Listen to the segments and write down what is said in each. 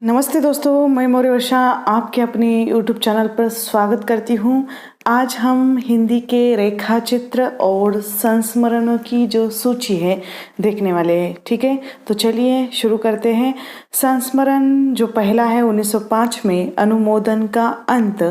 नमस्ते दोस्तों, मैं मौर्य वर्षा आपके अपने YouTube चैनल पर स्वागत करती हूँ। आज हम हिंदी के रेखा चित्र और संस्मरणों की जो सूची है देखने वाले हैं। ठीक है, तो चलिए शुरू करते हैं। संस्मरण जो पहला है 1905 में अनुमोदन का अंत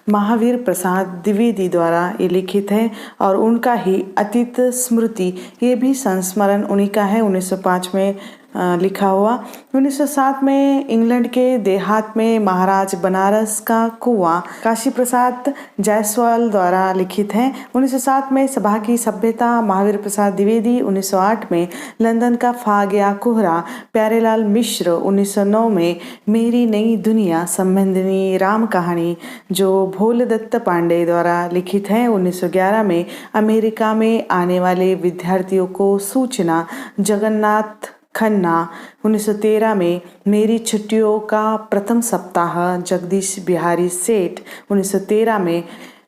महावीर प्रसाद द्विवेदी द्वारा ये लिखित है और उनका ही अतीत स्मृति ये भी संस्मरण उन्हीं का है, 1905 में लिखा हुआ। 1907 में इंग्लैंड के देहात में महाराज बनारस का कुआं काशी प्रसाद जायसवाल द्वारा लिखित है। 1907 में सभा की सभ्यता महावीर प्रसाद द्विवेदी। 1908 में लंदन का फागया कोहरा प्यारेलाल मिश्र। 1909 में मेरी नई दुनिया संबंधिनी राम कहानी जो भोल दत्त पांडे द्वारा लिखित है। 1911 में अमेरिका में आने वाले विद्यार्थियों को सूचना जगन्नाथ खन्ना। 1913 में मेरी छुट्टियों का प्रथम सप्ताह जगदीश बिहारी सेठ। 1913 में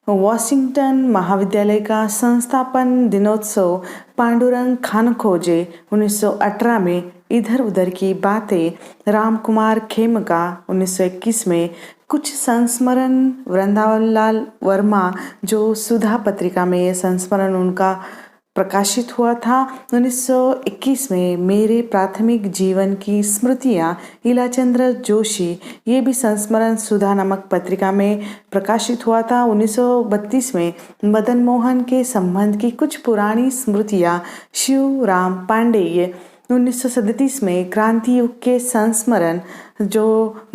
वॉशिंगटन महाविद्यालय का संस्थापन दिनोत्सव पांडुरंग खानखोजे। 1918 में इधर उधर की बातें राम कुमार खेमका। 1921 में कुछ संस्मरण वृंदावन लाल वर्मा जो सुधा पत्रिका में संस्मरण उनका प्रकाशित हुआ था। 1921 में मेरे प्राथमिक जीवन की स्मृतियाँ इलाचंद्र जोशी ये भी संस्मरण सुधा नामक पत्रिका में प्रकाशित हुआ था। 1932 में मदन मोहन के संबंध की कुछ पुरानी स्मृतियाँ शिवराम पांडेय। 1937 में क्रांति युग के संस्मरण जो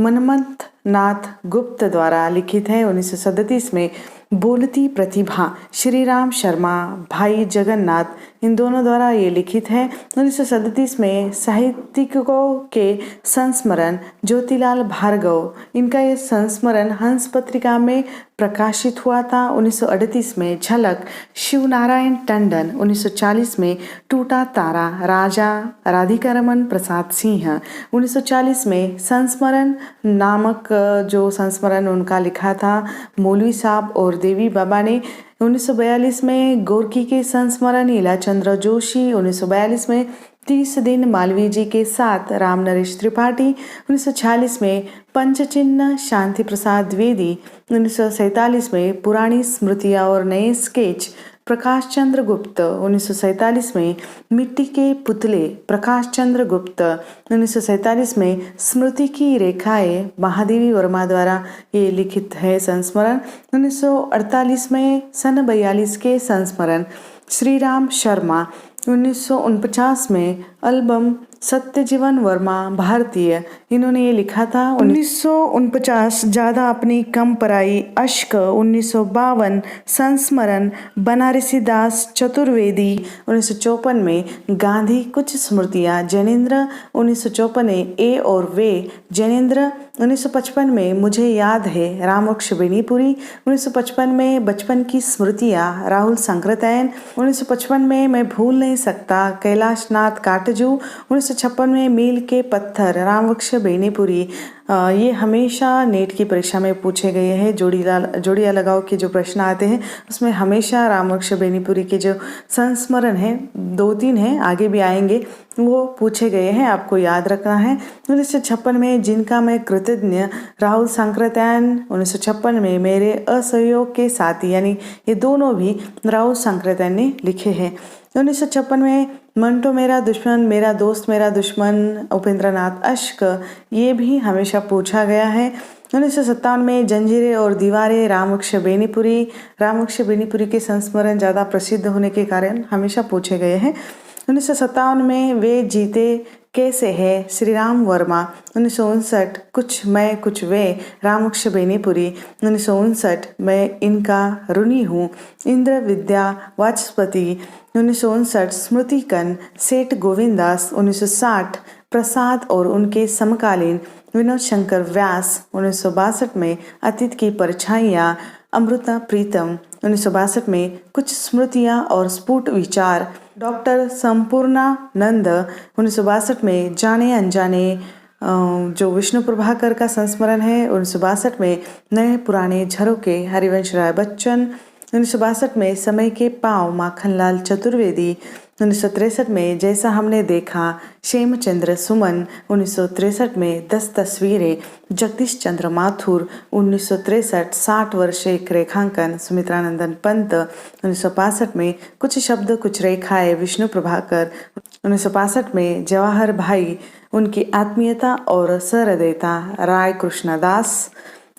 मनमथ नाथ गुप्त द्वारा लिखित है। 1937 में बोलती प्रतिभा श्री राम शर्मा भाई जगन्नाथ इन दोनों द्वारा ये लिखित है। 1937 में साहित्यिकों के संस्मरण ज्योतिलाल भार्गव इनका ये संस्मरण हंस पत्रिका में प्रकाशित हुआ था। 1938 में झलक शिवनारायण टंडन। 1940 में टूटा तारा राजा राधिकारमन प्रसाद सिंह। 1940 में संस्मरण नामक जो संस्मरण उनका लिखा था मौलवी साहब और देवी बाबा ने। 1942 में गोरकी के संस्मरण इलाचंद्र जोशी। 1942 में 30 दिन मालवीय जी के साथ राम नरेश त्रिपाठी। 1946 में पंचचिन्ह शांति प्रसाद द्विवेदी। 1947 में पुरानी स्मृतियाँ और नए स्केच प्रकाश चंद्र गुप्त। 1947 में मिट्टी के पुतले प्रकाश चंद्र गुप्त। 1947 में स्मृति की रेखाएं महादेवी वर्मा द्वारा ये लिखित है संस्मरण। 1948 में सन 42 के संस्मरण श्री राम शर्मा। 1949 में एल्बम सत्यजीवन वर्मा भारतीय इन्होंने ये लिखा था। 1949 ज़्यादा अपनी कम पराई अश्क। 1952 संस्मरण बनारसी दास चतुर्वेदी। 1954 में गांधी कुछ स्मृतियाँ जैनेन्द्र। 1954 ए और वे जैनेन्द्र। 1955 में मुझे याद है रामवक्ष बेनीपुरी। 1955 में बचपन की स्मृतियाँ राहुल संक्रतैन। 1955 में मैं भूल नहीं सकता कैलाशनाथ काटजू। 1956 में मील के पत्थर रामवक्ष बेनीपुरी। ये हमेशा नेट की परीक्षा में पूछे गए हैं। जोड़िया लगाओ के जो प्रश्न आते हैं उसमें हमेशा रामवक्ष बेनीपुरी के जो संस्मरण हैं 2-3 हैं, आगे भी आएंगे, वो पूछे गए हैं, आपको याद रखना है। 1956 में जिनका मैं कृतज्ञ राहुल संक्रतैन। 1956 में मेरे असहयोग के साथी यानी ये दोनों भी राहुल संक्रतैन ने लिखे हैं। 1956 में मंटो मेरा दुश्मन मेरा दोस्त मेरा दुश्मन उपेंद्रनाथ अश्क ये भी हमेशा पूछा गया है। 1957 में जंजीरें और दीवारें रामवक्ष बेनीपुरी के संस्मरण ज़्यादा प्रसिद्ध होने के कारण हमेशा पूछे गए हैं। 1957 में वे जीते कैसे है श्री राम वर्मा। 1959 कुछ मैं कुछ वे रामवक्ष बेनीपुरी। 1959 मैं इनका ऋणी हूँ इंद्र विद्या वाचस्पति। 1959 स्मृतिकन सेठ गोविंदास। 1960 प्रसाद और उनके समकालीन विनोद शंकर व्यास। 1962 में अतीत की परछाइयाँ अमृता प्रीतम। 1962 में कुछ स्मृतियाँ और स्फुट विचार डॉक्टर संपूर्णानंद। 1962 में जाने अनजाने जो विष्णु प्रभाकर का संस्मरण है। 1962 में नए पुराने झरोके हरिवंश राय बच्चन। 1962 में समय के पाँव माखनलाल चतुर्वेदी। 1963 में जैसा हमने देखा, क्षेमचंद्र सुमन 1963 में 10 तस्वीरें, जगदीश चंद्र माथुर 1963 60 वर्ष एक रेखांकन, सुमित्रानंदन पंत 1965 में कुछ शब्द कुछ रेखाएं, विष्णु प्रभाकर 1965 में जवाहर भाई, उनकी आत्मीयता और सहृदयता, राय कृष्णदास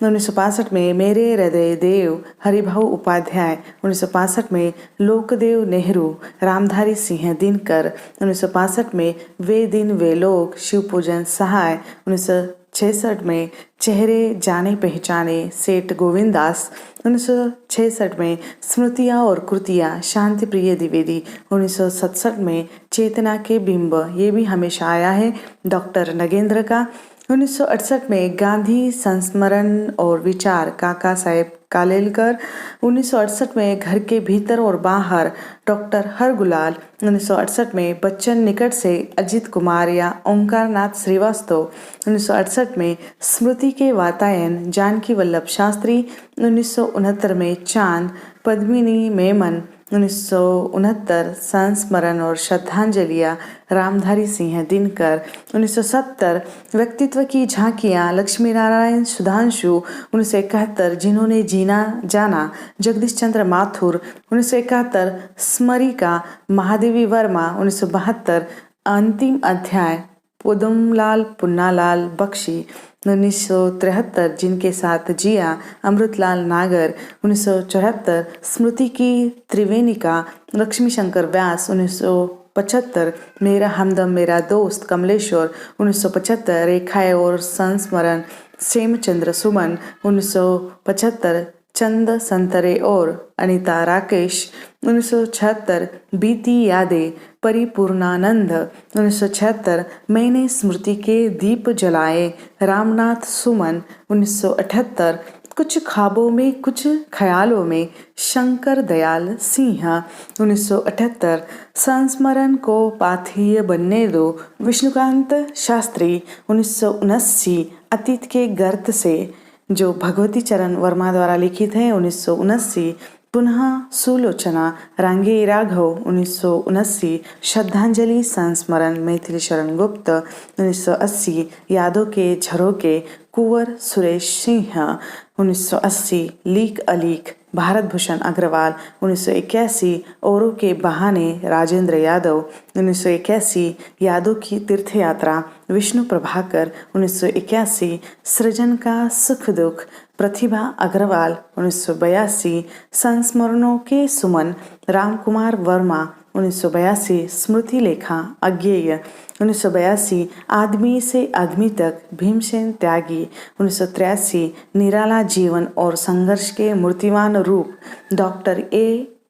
1965 में मेरे हृदय देव, हरिभाऊ उपाध्याय 1965 में लोकदेव नेहरू, रामधारी सिंह दिनकर 1965 में वे दिन वे लोग, शिवपूजन सहाय 1966 में चेहरे जाने पहचाने, सेठ गोविंदास 1966 में स्मृतियाँ और कृतियाँ, शांति प्रिय द्विवेदी 1967 में चेतना के बिंब, ये भी हमेशा आया है, डॉक्टर नगेंद्र का 1968 में गांधी संस्मरण और विचार, काका साहेब कालेलकर 1968 में घर के भीतर और बाहर, डॉक्टर हरगुलाल 1968 में बच्चन निकट से, अजित कुमार या ओंकारनाथ श्रीवास्तव 1968 में स्मृति के वातायन, जानकी वल्लभ शास्त्री 1969 में चांद, पद्मिनी मेमन 1969 संस्मरण और श्रद्धांजलियाँ, रामधारी सिंह दिनकर 1970 व्यक्तित्व की झांकियाँ, लक्ष्मी नारायण सुधांशु 1971 जिन्होंने जीना जाना, जगदीश चंद्र माथुर 1971 स्मरिका, महादेवी वर्मा 1972 अंतिम अध्याय, पुदमलाल पुन्नालाल बख्शी 1973 जिनके साथ जिया, अमृतलाल नागर 1974 स्मृति की त्रिवेणिका, लक्ष्मी शंकर व्यास 1975 मेरा हमदम मेरा दोस्त, कमलेश्वर 1975 रेखाएं और संस्मरण, क्षेमचंद्र सुमन 1975 चंद संतरे और अनीता राकेश 1976 बीती यादें, परिपूर्णानंद 1976 मैंने स्मृति के दीप जलाए, रामनाथ सुमन 1978 कुछ ख्वाबों में कुछ ख्यालों में, शंकर दयाल सिंह 1978 संस्मरण को पाथेय बनने दो, विष्णुकांत शास्त्री 1979 अतीत के गर्त से, जो भगवती चरण वर्मा द्वारा लिखित है 1979, पुनः सुलोचना रांगे राघव 1979, श्रद्धांजलि संस्मरण मैथिली शरण गुप्त 1980, यादों के झरोके कुंवर सुरेश सिंह 1980, लीक अलीक भारत भूषण अग्रवाल 1981, औरों के बहाने राजेंद्र यादव 1981, यादों की तीर्थ यात्रा विष्णु प्रभाकर 1981, सृजन का सुख दुख प्रतिभा अग्रवाल 1982, संस्मरणों के सुमन रामकुमार वर्मा 1982, स्मृति लेखा अज्ञेय 1982, आदमी से आदमी तक भीमसेन त्यागी 1983, निराला जीवन और संघर्ष के मूर्तिमान रूप डॉक्टर ए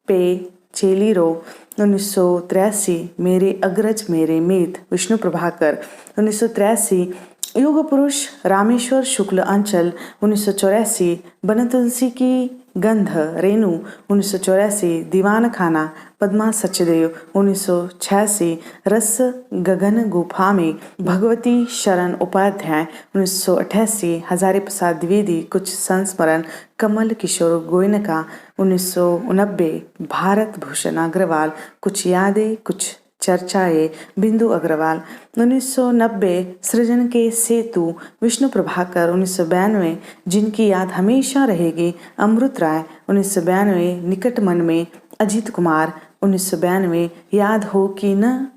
पे चेलीरो 1983, मेरे अग्रज मेरे मीत विष्णु प्रभाकर 1983, युग पुरुष रामेश्वर शुक्ल अंचल 1984, बन तुलसी की गंध रेणु 1984, दीवान खाना पद्मा सचदेव 1986, रस गगन गुफा में भगवती शरण उपाध्याय 1988, हजारी प्रसाद द्विवेदी कुछ संस्मरण, कमल किशोर गोयनका 1990, भारत भूषण अग्रवाल कुछ यादें कुछ चर्चाएं, बिंदु अग्रवाल 1990, सृजन के सेतु विष्णु प्रभाकर 1992, जिनकी याद हमेशा रहेगी अमृत राय 1992, निकट मन में अजीत कुमार 1992, याद हो कि न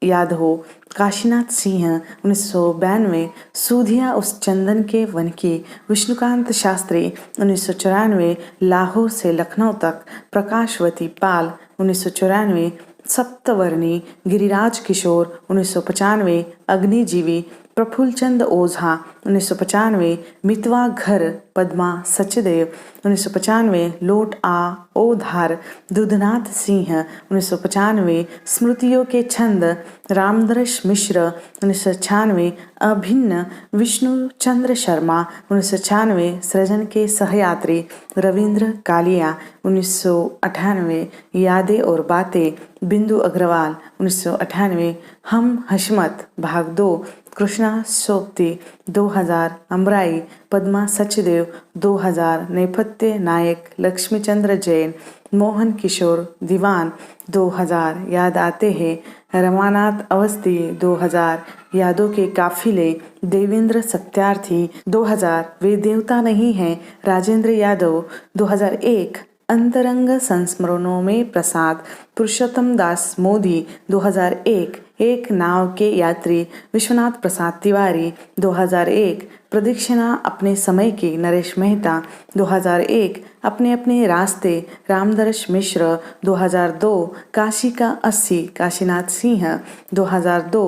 याद हो काशीनाथ सिंह 1992, सूधिया उस चंदन के वन की विष्णुकांत शास्त्री 1994, लाहौर से लखनऊ तक प्रकाशवती पाल 1994, सप्तवर्णी गिरिराज किशोर 1995, अग्निजीवी प्रफुल्लचंद ओझा 1995, मितवा घर पद्मा सचदेव 1995, लोट आ ओ धार दुधनाथ सिंह 1995, स्मृतियों के छंद रामदर्श मिश्र 1996, अभिन्न विष्णु चंद्र शर्मा 1996, सृजन के सहयात्री रविंद्र कालिया 1998, यादें और बातें बिंदु अग्रवाल 1998, हम हशमत भाग 2 कृष्णा सोबती 2000, अमराई पद्मा सचदेव 2000, नेपथ्य नायक लक्ष्मीचंद्र जैन, मोहन किशोर दीवान 2000, याद आते हैं रमानाथ अवस्थी 2000, यादों के काफिले देवेंद्र सत्यार्थी 2000, वे देवता नहीं हैं राजेंद्र यादव 2001, अंतरंग संस्मरणों में प्रसाद पुरुषोत्तम दास मोदी 2001, एक नाव के यात्री विश्वनाथ प्रसाद तिवारी 2001, प्रदक्षिणा अपने समय की नरेश मेहता 2001, अपने अपने रास्ते रामदर्श मिश्र 2002, काशी का 80 काशीनाथ सिंह 2002,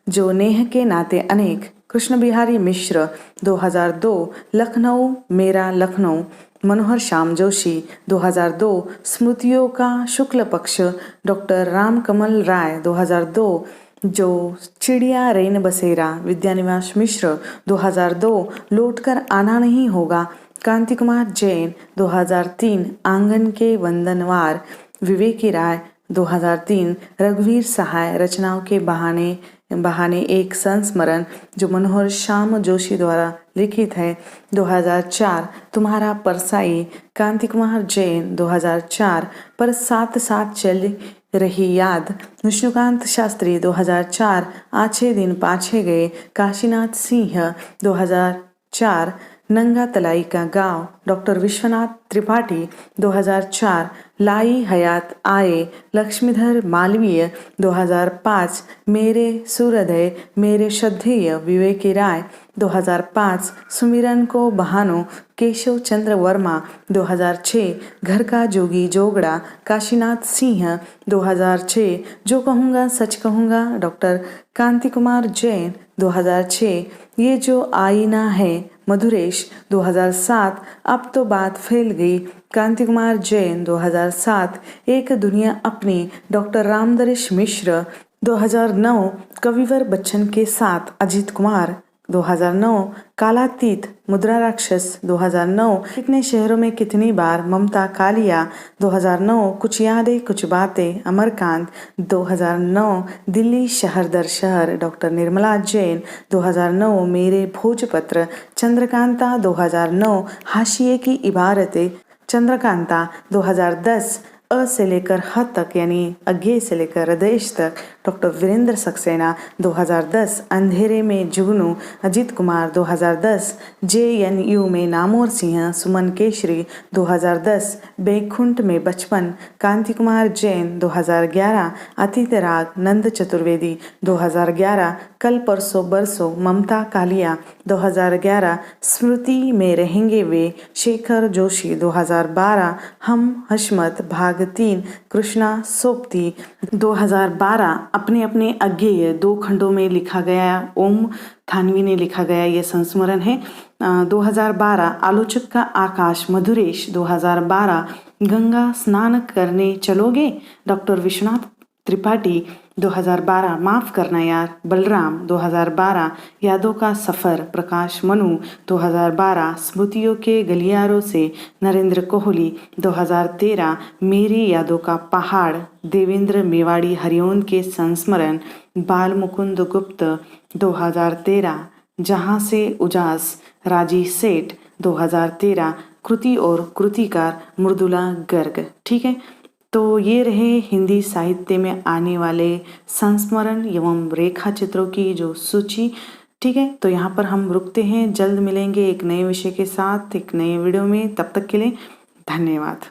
जो नेह के नाते अनेक कृष्ण बिहारी मिश्र 2002, लखनऊ मेरा लखनऊ मनोहर श्याम जोशी 2002, स्मृतियों का शुक्ल पक्ष डॉक्टर रामकमल राय 2002, जो चिड़िया रेन बसेरा विद्यानिवास मिश्र 2002, लौटकर आना नहीं होगा कांति कुमार जैन 2003, आंगन के वंदनवार विवेकी राय 2003, रघुवीर सहाय रचनाओं के बहाने एक संस्मरण जो मनोहर श्याम जोशी द्वारा लिखित है 2004, तुम्हारा परसाई कांति कुमार जैन 2004, पर साथ साथ चल रही याद विष्णुकांत शास्त्री 2004, आछे दिन पाछे गए काशीनाथ सिंह 2004, नंगा तलाई का गांव डॉक्टर विश्वनाथ त्रिपाठी 2004, लाई हयात आए लक्ष्मीधर मालवीय 2005, मेरे सूर्योदय मेरे श्रद्धेय विवेकी राय 2005, सुमिरन को बहानो केशव चंद्र वर्मा 2006, घर का जोगी जोगड़ा काशीनाथ सिंह 2006, जो कहूँगा सच कहूँगा डॉक्टर कांति कुमार जैन 2006, ये जो आईना है मधुरेश 2007, अब तो बात फैल गई कांति कुमार जैन 2007, एक दुनिया अपनी डॉक्टर रामदर्श मिश्र 2009, कविवर बच्चन के साथ अजीत कुमार 2009, कालातीत मुद्रा राक्षस 2009, कितने शहरों में कितनी बार ममता कालिया 2009, कुछ यादें कुछ बातें अमरकांत 2009, दिल्ली शहर दर शहर डॉक्टर निर्मला जैन 2009, मेरे भोजपत्र चंद्रकांता 2009, हाशिए की इबारतें चंद्रकांता 2010, अ से लेकर ह तक यानी अज्ञे से लेकर आदेश तक डॉक्टर वीरेंद्र सक्सेना 2010, अंधेरे में जुगनू अजीत कुमार 2010, JNU में नामोर सिंह सुमन केशरी 2010, बैकुंठ में बचपन कांति कुमार जैन 2011, अतीत राग नंद चतुर्वेदी 2011, कल परसों बरसों ममता कालिया 2011, स्मृति में रहेंगे वे शेखर जोशी 2012, हम हशमत भाग 3 कृष्णा सोबती 2012, अपने अपने अज्ञेय 2 खंडों में लिखा गया ओम थानवी ने लिखा गया ये संस्मरण है 2012, आलोचक का आकाश मधुरेश 2012, गंगा स्नान करने चलोगे डॉक्टर विश्वनाथ त्रिपाठी 2012, माफ करना यार बलराम 2012, यादों का सफ़र प्रकाश मनु 2012, स्मृतियों के गलियारों से नरेंद्र कोहली 2013, मेरी यादों का पहाड़ देवेंद्र मेवाड़ी हरिओं के संस्मरण बाल मुकुंद गुप्त 2013, जहाँ से उजास राजी सेठ 2013, कृति और कृतिकार मृदुला गर्ग। ठीक है, तो ये रहे हिंदी साहित्य में आने वाले संस्मरण एवं रेखा चित्रों की जो सूची। ठीक है, तो यहाँ पर हम रुकते हैं, जल्द मिलेंगे एक नए विषय के साथ एक नए वीडियो में, तब तक के लिए धन्यवाद।